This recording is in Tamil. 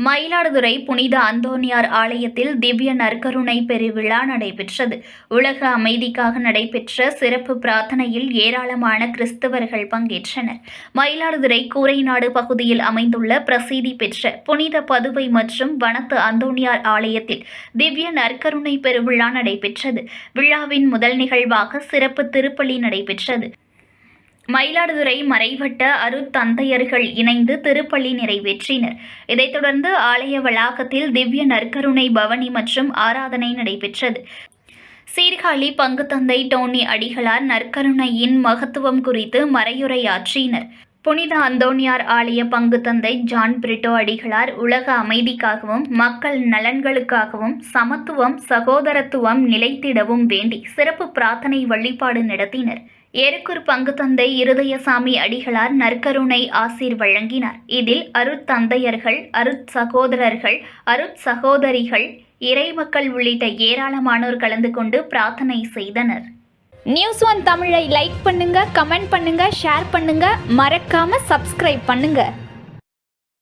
மயிலாடுதுறை புனித அந்தோணியார் ஆலயத்தில் திவ்ய நற்கருணை பெருவிழா நடைபெற்றது. உலக அமைதிக்காக நடைபெற்ற சிறப்பு பிரார்த்தனையில் ஏராளமான கிறிஸ்தவர்கள் பங்கேற்றனர். மயிலாடுதுறை கூரைநாடு பகுதியில் அமைந்துள்ள பிரசித்தி பெற்ற புனித பதுவை மற்றும் வனத்து அந்தோணியார் ஆலயத்தில் திவ்ய நற்கருணை பெருவிழா நடைபெற்றது. விழாவின் முதல் நிகழ்வாக சிறப்பு திருப்பலி நடைபெற்றது. மயிலாடுதுறை மறைவட்ட அருட்தந்தையர்கள் இணைந்து திருப்பலி நிறைவேற்றினர். இதைத் தொடர்ந்து ஆலய வளாகத்தில் திவ்ய நற்கருணை பவனி மற்றும் ஆராதனை நடைபெற்றது. சீர்காழி பங்குத்தந்தை டோனி அடிகளார் நற்கருணையின் மகத்துவம் குறித்து மறையுரையாற்றினர். புனித அந்தோணியார் ஆலய பங்குத்தந்தை ஜான் பிரிட்டோ அடிகளார் உலக அமைதிக்காகவும் மக்கள் நலன்களுக்காகவும் சமத்துவம் சகோதரத்துவம் நிலைத்திடவும் வேண்டி சிறப்பு பிரார்த்தனை வழிபாடு நடத்தினர். ஏருக்கூர் பங்குத்தந்தை இருதயசாமி அடிகளார் நற்கருணை ஆசீர் வழங்கினார். இதில் அருட்தந்தையர்கள், அருட்சகோதரர்கள், அருட்சகோதரிகள், இறைமக்கள் உள்ளிட்ட ஏராளமானோர் கலந்து கொண்டு பிரார்த்தனை செய்தனர். நியூஸ் ஒன் தமிழை லைக் பண்ணுங்க, கமெண்ட் பண்ணுங்க, ஷேர் பண்ணுங்க, மறக்காம சப்ஸ்கிரைப் பண்ணுங்க.